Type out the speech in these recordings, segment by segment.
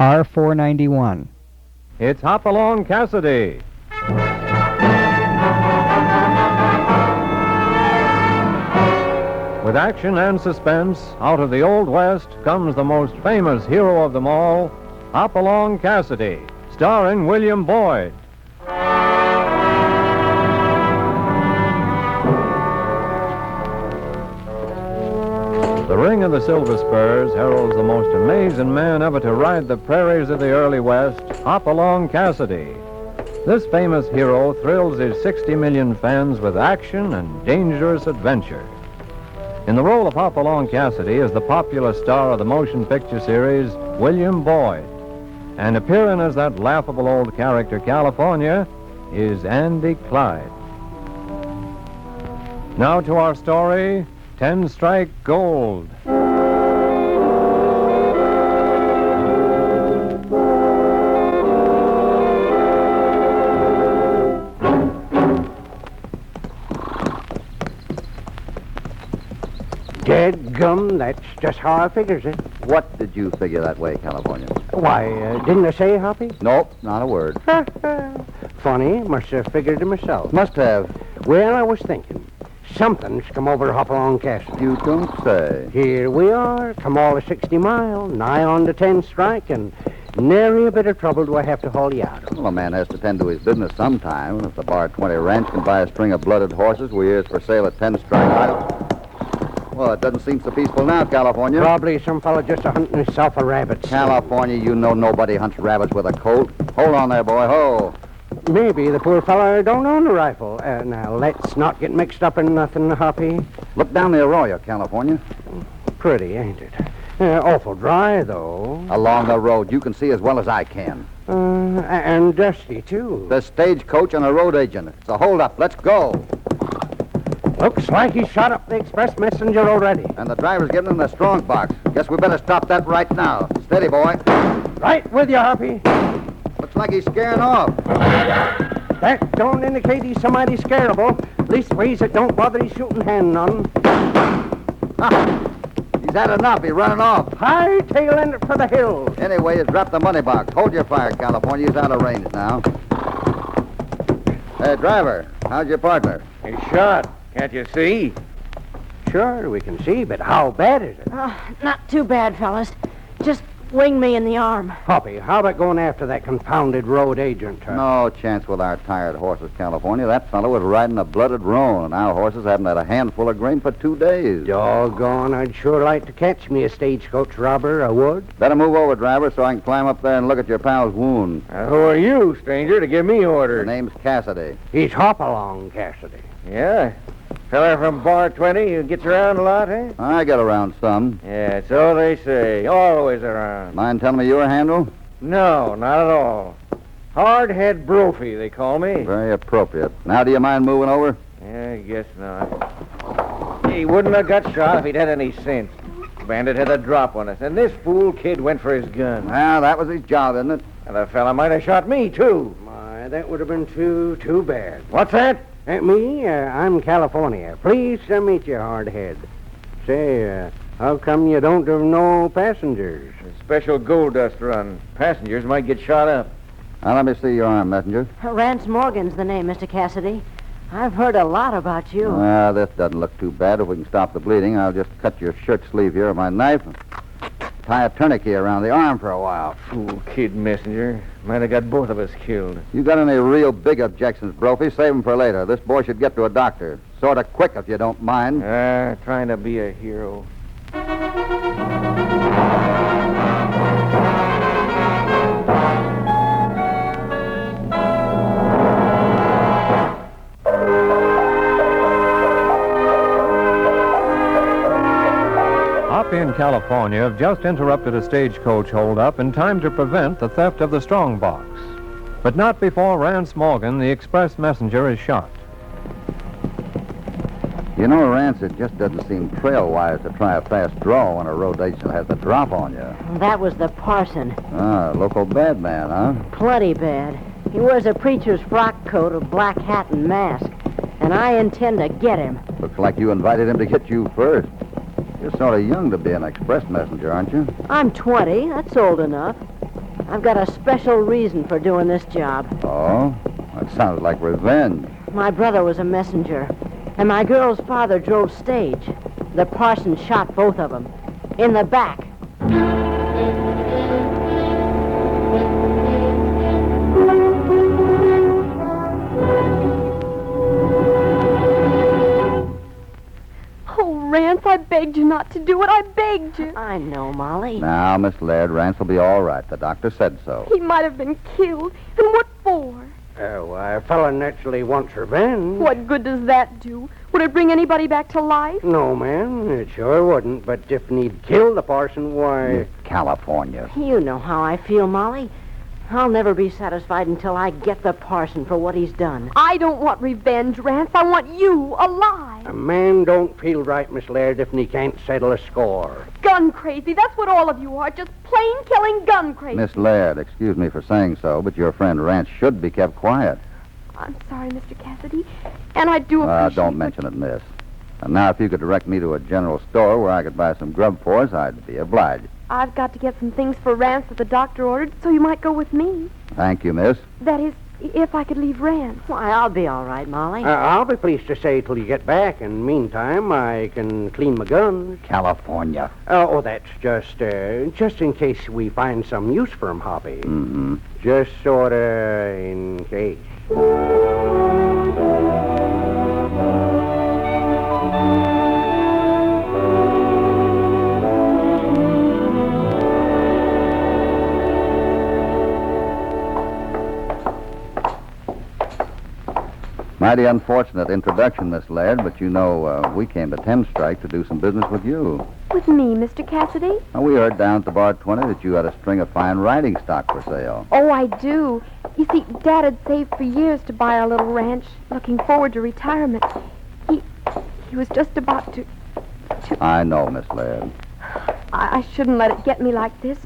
R491. It's Hopalong Cassidy. With action and suspense, out of the Old West comes the most famous hero of them all, Hopalong Cassidy, starring William Boyd. The ring of the Silver Spurs heralds the most amazing man ever to ride the prairies of the early West, Hopalong Cassidy. This famous hero thrills his 60 million fans with action and dangerous adventure. In the role of Hopalong Cassidy is the popular star of the motion picture series, William Boyd. And appearing as that laughable old character, California, is Andy Clyde. Now to our story, 10 Strike Gold. Dadgum, that's just how I figures it. What did you figure that way, California? Why, didn't I say, Hoppy? Nope, not a word. Funny, must have figured it myself. Must have. Well, I was thinking. Something's come over Hopalong Cassidy. You don't say. Here we are, come all of 60 mile, nigh on to 10 Strike, and nary a bit of trouble do I have to haul you out of. Well, a man has to tend to his business sometime. If the Bar 20 Ranch can buy a string of blooded horses we hear is for sale at 10 Strike, well, it doesn't seem so peaceful now, California. Probably some fella just hunting himself a rabbit. California, you know nobody hunts rabbits with a Colt. Hold on there, boy. Ho. Maybe the poor fella don't own a rifle. Now, let's not get mixed up in nothing, Hoppy. Look down the arroyo, California. Pretty, ain't it? Awful dry, though. Along the road, you can see as well as I can. And dusty, too. The stagecoach and a road agent. It's a holdup. Let's go. Looks like he shot up the express messenger already. And the driver's getting in the strong box. Guess we better stop that right now. Steady, boy. Right with you, Hoppy. Looks like he's scaring off. That don't indicate he's so mighty scarable. Leastways, it don't bother his shooting hand none. He's had enough. He's running off. High tail end for the hills. Anyway, he's dropped the money box. Hold your fire, California. He's out of range now. Hey, driver, how's your partner? He's shot. Can't you see? Sure, we can see, but how bad is it? Not too bad, fellas. Just wing me in the arm. Hoppy, how about going after that confounded road agent? No chance with our tired horses, California. That fellow was riding a blooded roan, and our horses haven't had a handful of grain for 2 days. Doggone, I'd sure like to catch me a stagecoach robber, I would. Better move over, driver, so I can climb up there and look at your pal's wound. Who are you, stranger, to give me The orders? name's Cassidy. He's Hopalong Cassidy. Yeah? Fella from Bar 20 who gets around a lot, eh? I get around some. Yeah, so they say. Always around. Mind telling me your handle? No, not at all. Hardhead Brophy, they call me. Very appropriate. Now, do you mind moving over? Yeah, I guess not. He wouldn't have got shot if he'd had any sense. Bandit had a drop on us, and this fool kid went for his gun. Well, that was his job, isn't it? And the fella might have shot me, too. My, that would have been too bad. What's that? I'm California. Pleased to meet you, Hardhead. Say, how come you don't have no passengers? A special gold dust run. Passengers might get shot up. Now, let me see your arm, messenger. Rance Morgan's the name, Mr. Cassidy. I've heard a lot about you. Well, this doesn't look too bad. If we can stop the bleeding, I'll just cut your shirt sleeve here with my knife and tie a tourniquet around the arm for a while. Fool kid messenger. Might have got both of us killed. You got any real big objections, Brophy? Save them for later. This boy should get to a doctor. Sort of quick, if you don't mind. Trying to be a hero. Hoppy and California have just interrupted a stagecoach holdup in time to prevent the theft of the strong box. But not before Rance Morgan, the express messenger, is shot. You know, Rance, it just doesn't seem trail-wise to try a fast draw when a road agent has the drop on you. That was the parson. Local bad man, huh? Plenty bad. He wears a preacher's frock coat, a black hat, and mask. And I intend to get him. Looks like you invited him to get you first. You're sort of young to be an express messenger, aren't you? I'm 20. That's old enough. I've got a special reason for doing this job. Oh? That sounds like revenge. My brother was a messenger, and my girl's father drove stage. The parson shot both of them. In the back. Rance, I begged you not to do it. I begged you. I know, Molly. Now, Miss Laird, Rance will be all right. The doctor said so. He might have been killed. And what for? Why, a fella naturally wants revenge. What good does that do? Would it bring anybody back to life? No, ma'am, it sure wouldn't. But if he'd killed the parson, why... Miss California. You know how I feel, Molly. I'll never be satisfied until I get the parson for what he's done. I don't want revenge, Rance. I want you alive. A man don't feel right, Miss Laird, if he can't settle a score. Gun crazy. That's what all of you are. Just plain killing gun crazy. Miss Laird, excuse me for saying so, but your friend Rance should be kept quiet. I'm sorry, Mr. Cassidy. And I do appreciate... Don't mention it, miss. And now, if you could direct me to a general store where I could buy some grub for us, I'd be obliged. I've got to get some things for Rance that the doctor ordered, so you might go with me. Thank you, miss. That is, if I could leave Rance. Why, I'll be all right, Molly. I'll be pleased to say till you get back, and meantime, I can clean my guns. California. That's just in case we find some use for 'em, Hoppy. Mm-hmm. Just sort of in case. Mighty unfortunate introduction, Miss Laird, but you know, we came to 10 Strike to do some business with you. With me, Mr. Cassidy? Now, we heard down at the Bar 20 that you had a string of fine riding stock for sale. Oh, I do. You see, Dad had saved for years to buy our little ranch, looking forward to retirement. He was just about to... I know, Miss Laird. I shouldn't let it get me like this,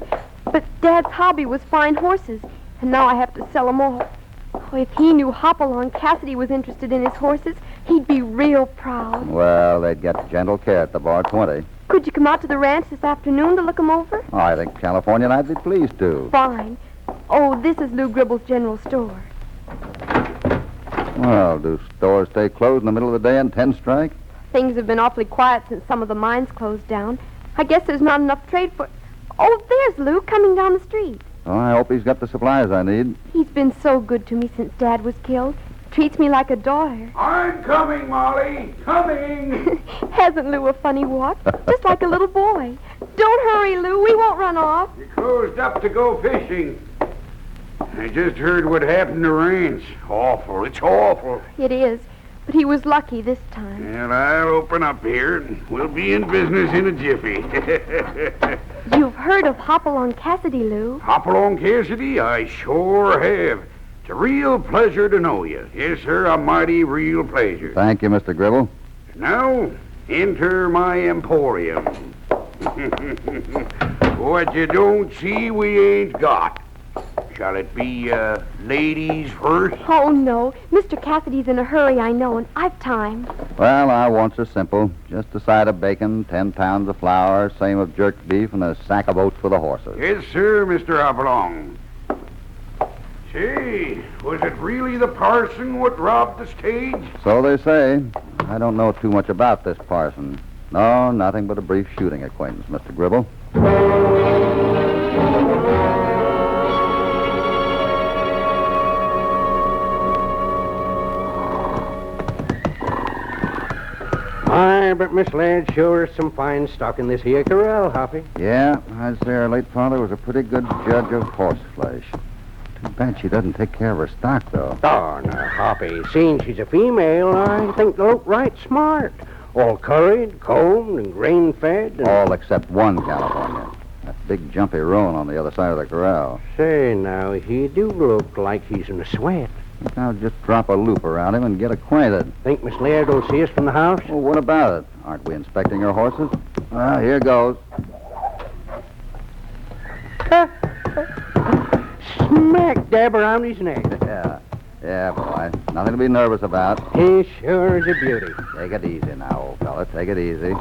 but Dad's hobby was fine horses, and now I have to sell them all. Oh, if he knew Hopalong Cassidy was interested in his horses, he'd be real proud. Well, they'd get gentle care at the Bar 20. Could you come out to the ranch this afternoon to look them over? Oh, I think California and I'd be pleased to. Fine. Oh, this is Lou Gribble's general store. Well, do stores stay closed in the middle of the day on 10 Strike? Things have been awfully quiet since some of the mines closed down. I guess there's not enough trade for... Oh, there's Lou coming down the street. Oh, I hope he's got the supplies I need. He's been so good to me since Dad was killed. Treats me like a daughter. I'm coming, Molly. Coming. Hasn't Lou a funny walk? Just like a little boy. Don't hurry, Lou. We won't run off. You closed up to go fishing. I just heard what happened to Rance. Awful. It's awful. It is. But he was lucky this time. Well, I'll open up here, and we'll be in business in a jiffy. You've heard of Hopalong Cassidy, Lou. Hopalong Cassidy? I sure have. It's a real pleasure to know you. Yes, sir, a mighty real pleasure. Thank you, Mr. Gribble. Now, enter my emporium. What you don't see, we ain't got. Shall it be, ladies first? Oh, no. Mr. Cassidy's in a hurry, I know, and I've time. Well, our wants are simple. Just a side of bacon, 10 pounds of flour, same of jerked beef, and a sack of oats for the horses. Yes, sir, Mr. Hopalong. Say, was it really the parson what robbed the stage? So they say. I don't know too much about this parson. No, nothing but a brief shooting acquaintance, Mr. Gribble. But Miss Laird sure is some fine stock in this here corral, Hoppy. Yeah, I'd say her late father was a pretty good judge of horse flesh. Too bad she doesn't take care of her stock, though. Oh, now, Hoppy, seeing she's a female, I think they look right smart. All curried, combed, and grain-fed. And... All except one, California. That big jumpy roan on the other side of the corral. Say, now, he do look like he's in a sweat. Now just drop a loop around him and get acquainted. Think Miss Laird will see us from the house? Well, what about it? Aren't we inspecting her horses? Well, here goes. Smack dab around his neck. Yeah, boy. Nothing to be nervous about. He sure is a beauty. Take it easy now, old fella. Take it easy.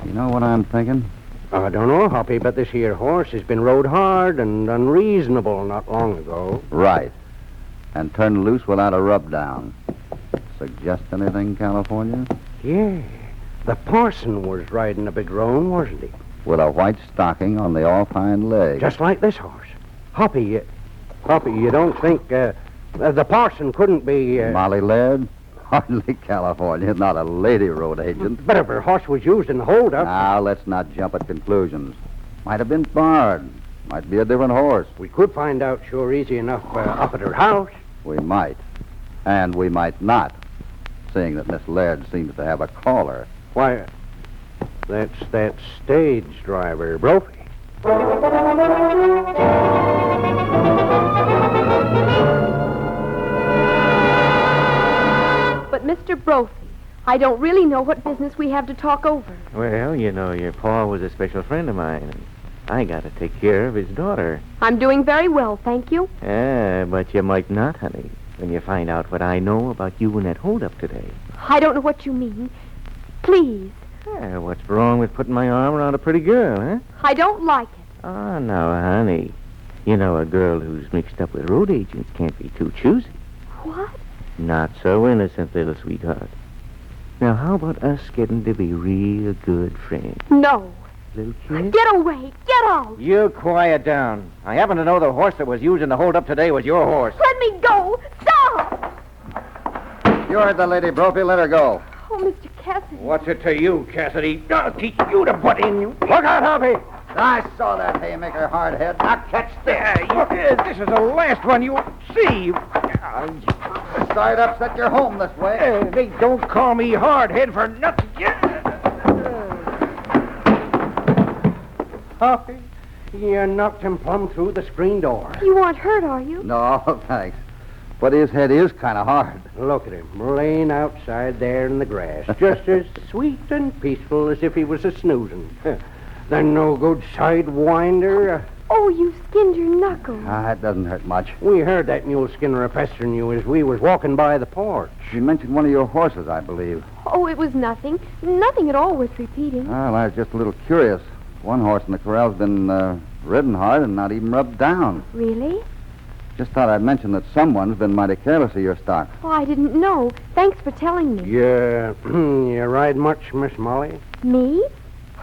You know what I'm thinking? I don't know, Hoppy, but this here horse has been rode hard and unreasonable not long ago. Right. And turned loose without a rub-down. Suggest anything, California? Yeah. The parson was riding a big roan, wasn't he? With a white stocking on the off hind leg. Just like this horse. Hoppy, you don't think the parson couldn't be... Molly Laird? Hardly California, not a lady road agent. But if her horse was used in the holdup... Now, let's not jump at conclusions. Might have been barred. Might be a different horse. We could find out sure easy enough up at her house. We might. And we might not, seeing that Miss Laird seems to have a caller. Why, that's that stage driver, Brophy. But, Mr. Brophy, I don't really know what business we have to talk over. Well, you know, your pa was a special friend of mine, and I got to take care of his daughter. I'm doing very well, thank you. But you might not, honey, when you find out what I know about you and that holdup today. I don't know what you mean. Please. What's wrong with putting my arm around a pretty girl, huh? I don't like it. Oh, no, honey. You know, a girl who's mixed up with road agents can't be too choosy. What? Not so innocent, little sweetheart. Now, how about us getting to be real good friends? No. Little kid? Get away. Get out. You quiet down. I happen to know the horse that was used in the holdup today was your horse. Let me go. Stop. You heard the lady, Brophy. Let her go. Oh, Mr. Cassidy. What's it to you, Cassidy? I'll teach you to butt in. Look out, Hoppy! I saw that haymaker hard head. Now catch this. This is the last one you'll see. Sorry to upset your home this way. They don't call me hardhead for nothing. Hoppy, you knocked him plumb through the screen door. You aren't hurt, are you? No, thanks. But his head is kind of hard. Look at him, laying outside there in the grass, just as sweet and peaceful as if he was a snoozing. The no-good sidewinder. Oh, you skinned your knuckles. It doesn't hurt much. We heard that mule skinner a pestering you as we was walking by the porch. She mentioned one of your horses, I believe. Oh, it was nothing. Nothing at all worth repeating. Well, I was just a little curious. One horse in the corral's been ridden hard and not even rubbed down. Really? Just thought I'd mention that someone's been mighty careless of your stock. Oh, I didn't know. Thanks for telling me. Yeah, you ride much, Miss Molly? Me?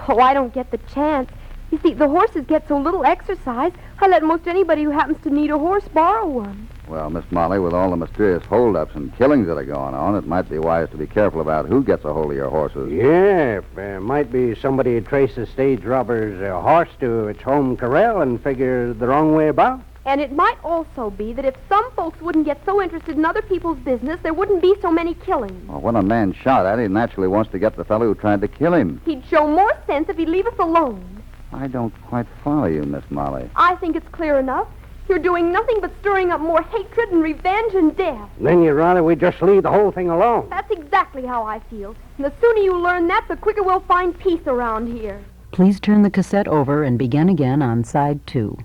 Oh, I don't get the chance. You see, the horses get so little exercise, I let most anybody who happens to need a horse borrow one. Well, Miss Molly, with all the mysterious holdups and killings that are going on, it might be wise to be careful about who gets a hold of your horses. Yeah, might be somebody trace a stage robber's horse to its home corral and figure the wrong way about. And it might also be that if some folks wouldn't get so interested in other people's business, there wouldn't be so many killings. Well, when a man's shot at, he naturally wants to get the fellow who tried to kill him. He'd show more sense if he'd leave us alone. I don't quite follow you, Miss Molly. I think it's clear enough. You're doing nothing but stirring up more hatred and revenge and death. Then you'd rather we just leave the whole thing alone. That's exactly how I feel. And the sooner you learn that, the quicker we'll find peace around here. Please turn the cassette over and begin again on side 2.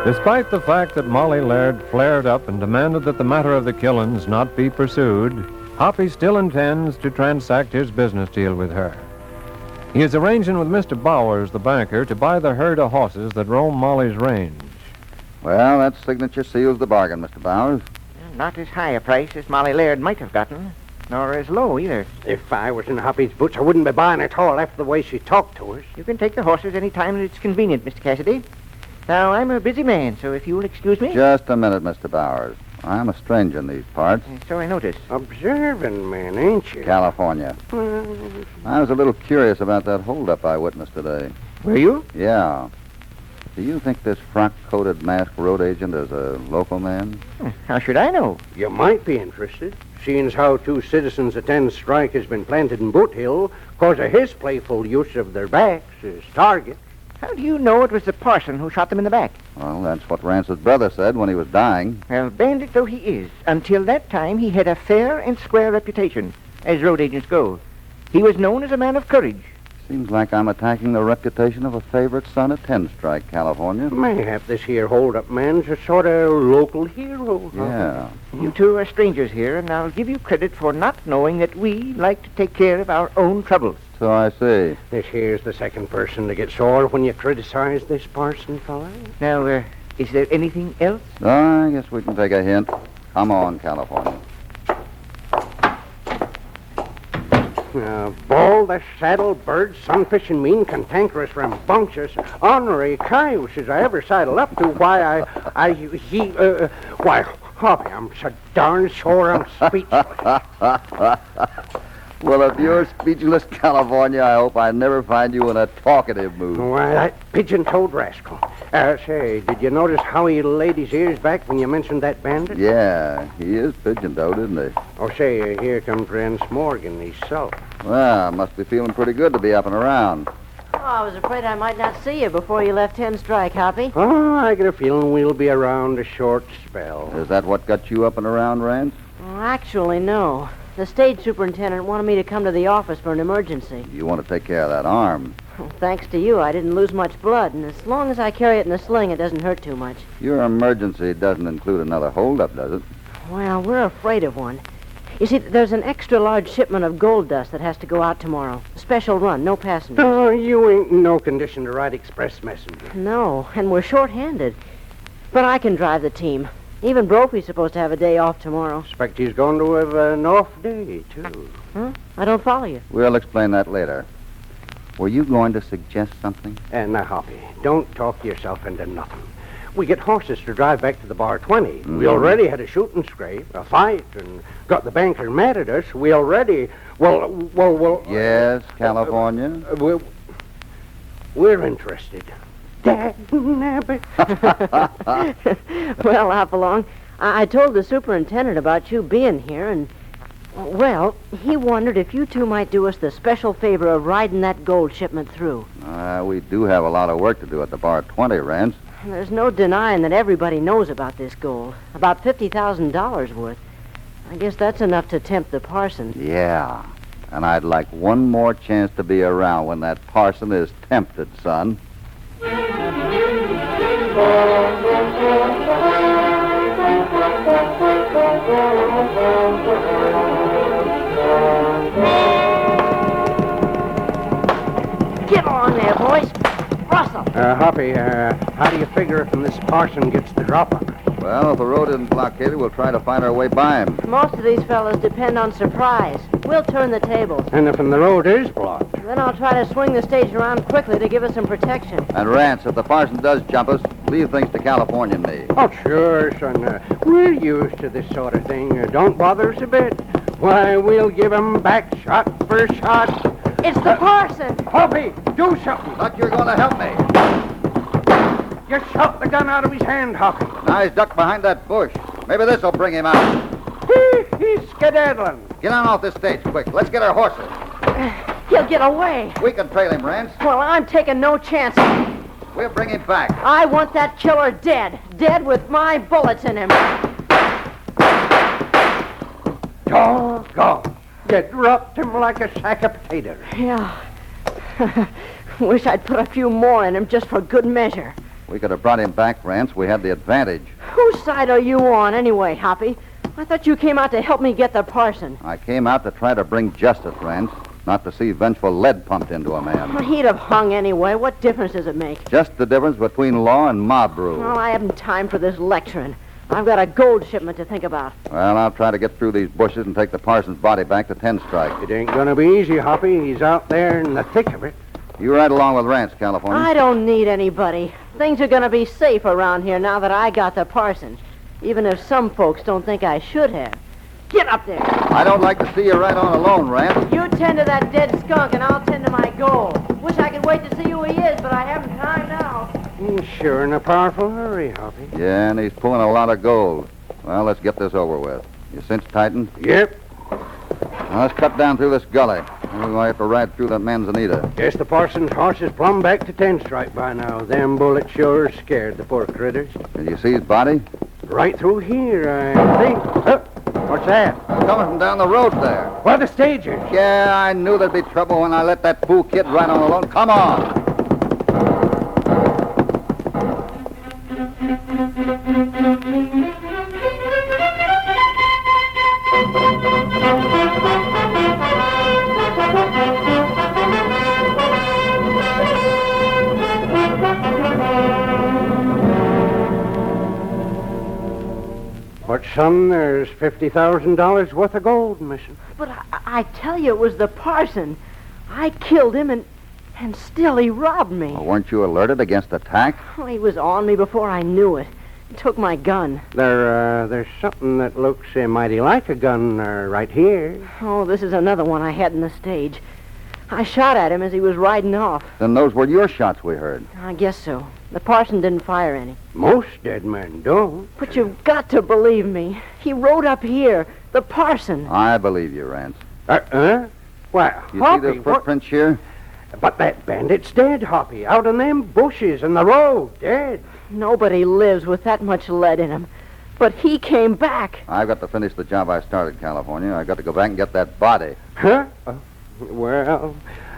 Despite the fact that Molly Laird flared up and demanded that the matter of the killings not be pursued, Hoppy still intends to transact his business deal with her. He is arranging with Mr. Bowers, the banker, to buy the herd of horses that roam Molly's range. Well, that signature seals the bargain, Mr. Bowers. Not as high a price as Molly Laird might have gotten, nor as low either. If I was in Hoppy's boots, I wouldn't be buying at all after the way she talked to us. You can take the horses any time that it's convenient, Mr. Cassidy. Now, I'm a busy man, so if you'll excuse me... Just a minute, Mr. Bowers. I'm a stranger in these parts. So I notice. Observing man, ain't you? California. I was a little curious about that holdup I witnessed today. Were you? Yeah. Do you think this frock-coated masked road agent is a local man? How should I know? You might be interested, seeing as how 2 citizens' attend strike has been planted in Boot Hill because of his playful use of their backs as targets. How do you know it was the parson who shot them in the back? Well, that's what Rance's brother said when he was dying. Well, bandit though he is, until that time he had a fair and square reputation, as road agents go. He was known as a man of courage. Seems like I'm attacking the reputation of a favorite son of Ten Strike, California. Mayhap this here hold-up man's a sort of local hero. Yeah. You two are strangers here, and I'll give you credit for not knowing that we like to take care of our own troubles. So I see. This here's the second person to get sore when you criticize this parson fella. Now, is there anything else? I guess we can take a hint. Come on, California. Bull, the saddle, bird, sunfishing, mean, cantankerous, rambunctious, ornery cayuse as I ever saddled up to. Why, Hoppy, I'm so darn sure I'm speechless. Well, if you're speechless, California, I hope I never find you in a talkative mood. Why, that pigeon-toed rascal. Say, did you notice how he laid his ears back when you mentioned that bandit? Yeah, he is pigeon-toed, isn't he? Oh, say, here comes Rance Morgan himself. Well, must be feeling pretty good to be up and around. Oh, I was afraid I might not see you before you left Ten Strike, Hoppy. Oh, I get a feeling we'll be around a short spell. Is that what got you up and around, Rance? Well, actually, no. The stage superintendent wanted me to come to the office for an emergency. You want to take care of that arm. Well, thanks to you, I didn't lose much blood, and as long as I carry it in a sling, it doesn't hurt too much. Your emergency doesn't include another holdup, does it? Well, we're afraid of one. You see, there's an extra-large shipment of gold dust that has to go out tomorrow. A special run, no passengers. Oh, you ain't in no condition to ride express messenger. No, and we're short-handed. But I can drive the team. Even Brophy's supposed to have a day off tomorrow. Expect he's going to have an off day, too. Huh? I don't follow you. We'll explain that later. Were you going to suggest something? Now, Hoppy, don't talk yourself into nothing. We get horses to drive back to the Bar 20. We already had a shooting scrape, a fight, and got the banker mad at us. We already... Well... Yes, California? We're interested. Dad-nabbit. Well, Hopalong, I told the superintendent about you being here, and, well, he wondered if you two might do us the special favor of riding that gold shipment through. We do have a lot of work to do at the Bar 20, Rance. There's no denying that everybody knows about this gold. About $50,000 worth. I guess that's enough to tempt the parson. Yeah, and I'd like one more chance to be around when that parson is tempted, son. Get on there, boys. Rustle. Hoppy, how do you figure if this parson gets the drop on us? Well, if the road isn't blockaded, we'll try to find our way by him. Most of these fellows depend on surprise. We'll turn the tables. And if the road is blocked? Then I'll try to swing the stage around quickly to give us some protection. And Rance, if the parson does jump us, leave things to California and me. Oh, sure, son. We're used to this sort of thing. Don't bother us a bit. Why, we'll give 'em back shot for shot. It's the parson! Hoppy, do something. Thought you were going to help me. You shot the gun out of his hand, Hoppy. Now he's ducked behind that bush. Maybe this'll bring him out. He's skedaddling. Get on off this stage, quick. Let's get our horses. He'll get away. We can trail him, Rance. Well, I'm taking no chances. We'll bring him back. I want that killer dead. Dead with my bullets in him. Doggone. You dropped him like a sack of potatoes. Yeah. Wish I'd put a few more in him just for good measure. We could have brought him back, Rance. We had the advantage. Whose side are you on anyway, Hoppy? I thought you came out to help me get the parson. I came out to try to bring justice, Rance, not to see vengeful lead pumped into a man. He'd have hung anyway. What difference does it make? Just the difference between law and mob rule. Well, I haven't time for this lecturing. I've got a gold shipment to think about. Well, I'll try to get through these bushes and take the parson's body back to 10 Strike. It ain't gonna be easy, Hoppy. He's out there in the thick of it. You ride along with Rance, California. I don't need anybody. Things are going to be safe around here now that I got the parson. Even if some folks don't think I should have. Get up there. I don't like to see you ride on alone, Rance. You tend to that dead skunk and I'll tend to my gold. Wish I could wait to see who he is, but I haven't time now. He's sure in a powerful hurry, Hoppy. Yeah, and he's pulling a lot of gold. Well, let's get this over with. You cinch tighten? Yep. Now, let's cut down through this gully. We're going to have to ride through that manzanita. Guess the parson's horse is plumb back to 10 Strike by now. Them bullets sure scared the poor critters. Did you see his body? Right through here, I think. What's that? Coming from down the road there. Well, the stagers. Yeah, I knew there'd be trouble when I let that fool kid ride on alone. Come on. But, son, there's $50,000 worth of gold missing. But I tell you, it was the parson. I killed him, and still he robbed me. Well, weren't you alerted against attack? Oh, he was on me before I knew it. He took my gun. There's something that looks mighty like a gun right here. Oh, this is another one I had in the stage. I shot at him as he was riding off. Then those were your shots we heard. I guess so. The parson didn't fire any. Most dead men don't. But you've got to believe me. He rode up here. The parson. I believe you, Rance. Well, You Hoppy, see the footprints here? But that bandit's dead, Hoppy. Out in them bushes in the road. Dead. Nobody lives with that much lead in him. But he came back. I've got to finish the job I started, California. I've got to go back and get that body. Huh? Well,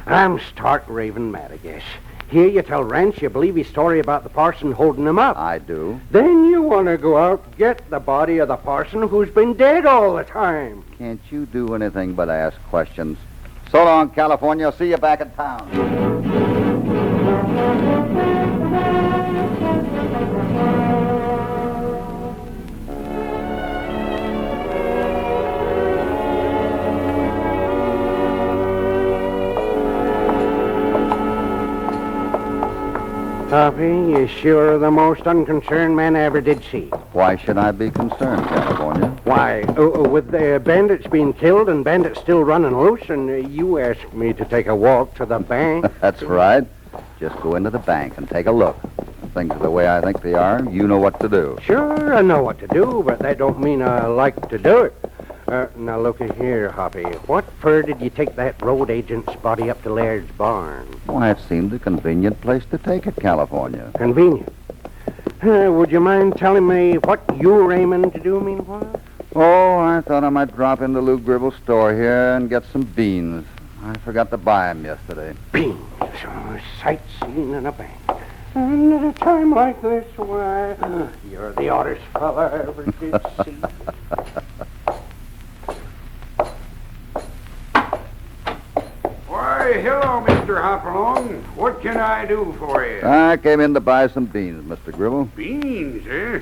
I'm stark raving mad, I guess. Here you tell Rance you believe his story about the parson holding him up. I do. Then you want to go out and get the body of the parson who's been dead all the time. Can't you do anything but ask questions? So long, California. I'll see you back in town. Hoppy, you sure the most unconcerned man I ever did see. Why should I be concerned, California? Why, with the bandits being killed and bandits still running loose, and you asked me to take a walk to the bank. That's right. Just go into the bank and take a look. If things are the way I think they are, you know what to do. Sure, I know what to do, but that don't mean I like to do it. Now, looky here, Hoppy. What for did you take that road agent's body up to Laird's barn? Why, it seemed a convenient place to take it, California. Convenient. Would you mind telling me what you were aiming to do meanwhile? Oh, I thought I might drop into Lou Gribble's store here and get some beans. I forgot to buy 'em yesterday. Beans. Sightseeing in a bank. And at a time like this, why, you're the oddest fella I ever did see. Why, hello, Mr. Hopalong. What can I do for you? I came in to buy some beans, Mr. Gribble. Beans, eh?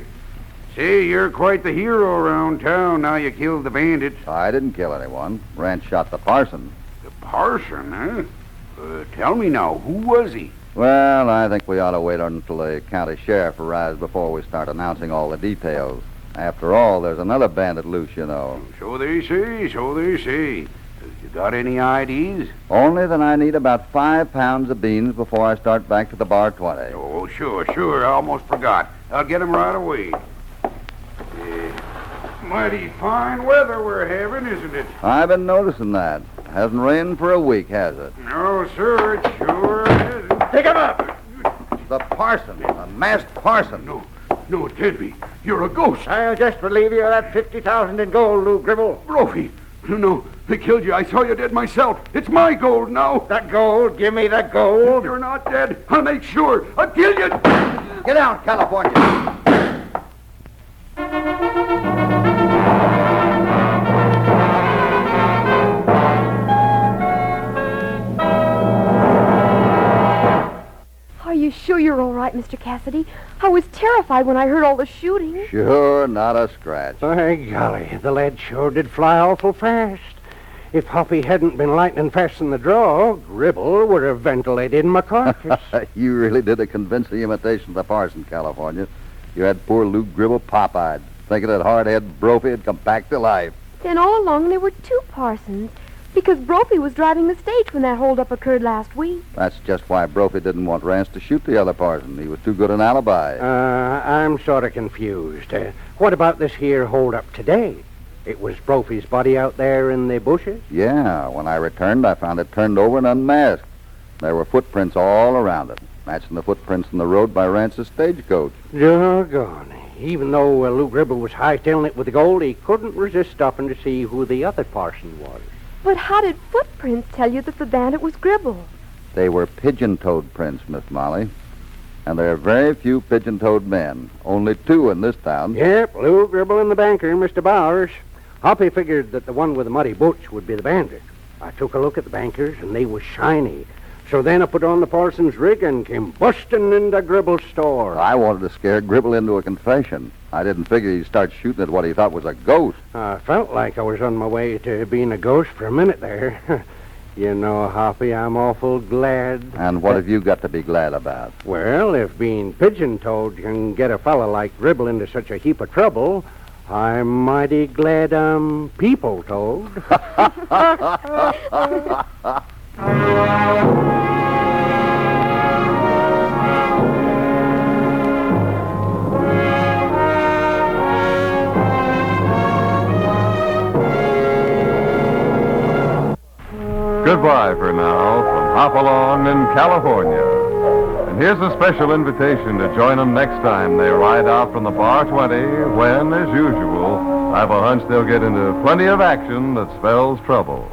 Say, you're quite the hero around town now you killed the bandit. I didn't kill anyone. Rance shot the parson. The parson, huh? Tell me now, who was he? Well, I think we ought to wait until the county sheriff arrives before we start announcing all the details. After all, there's another bandit loose, you know. So they say, so they say. You got any IDs? Only that I need about 5 pounds of beans before I start back to the bar 20. Oh, sure. I almost forgot. I'll get 'em right away. Mighty fine weather we're having, isn't it? I've been noticing that. Hasn't rained for a week, has it? No, sir, it sure hasn't. Pick 'em up! The parson, the masked parson. No, it can't be. You're a ghost. I'll just relieve you of that 50,000 in gold, Lou Gribble. Brophy. No, they killed you. I saw you dead myself. It's my gold now. That gold? Give me that gold. You're not dead. I'll make sure. I'll kill you. Get out, California. Are you sure you're all right, Mr. Cassidy? I was terrified when I heard all the shooting. Sure, not a scratch. By golly, the lad sure did fly awful fast. If Hoppy hadn't been lightning fast in the draw, Gribble would have ventilated my carcass. You really did a convincing imitation of the parson, California. You had poor Lou Gribble pop-eyed, thinking that hard-head Brophy had come back to life. Then all along there were 2 parsons, because Brophy was driving the stage when that holdup occurred last week. That's just why Brophy didn't want Rance to shoot the other parson. He was too good an alibi. I'm sort of confused. What about this here holdup today? It was Brophy's body out there in the bushes? Yeah, when I returned, I found it turned over and unmasked. There were footprints all around it, matching the footprints in the road by Rance's stagecoach. Doggone. Even though Lou Gribble was hightailing it with the gold, he couldn't resist stopping to see who the other parson was. But how did footprints tell you that the bandit was Gribble? They were pigeon-toed prints, Miss Molly. And there are very few pigeon-toed men. Only 2 in this town. Yep, Lou Gribble and the banker, Mr. Bowers. Hoppy figured that the one with the muddy boots would be the bandit. I took a look at the bankers, and they was shiny. So then I put on the parson's rig and came busting into Gribble's store. I wanted to scare Gribble into a confession. I didn't figure he'd start shooting at what he thought was a ghost. I felt like I was on my way to being a ghost for a minute there. You know, Hoppy, I'm awful glad. And what have you got to be glad about? Well, if being pigeon-toed can get a fella like Gribble into such a heap of trouble, I'm mighty glad I'm people-toed. Goodbye for now from Hopalong in California. And here's a special invitation to join them next time they ride out from the Bar 20 when, as usual, I have a hunch they'll get into plenty of action that spells trouble.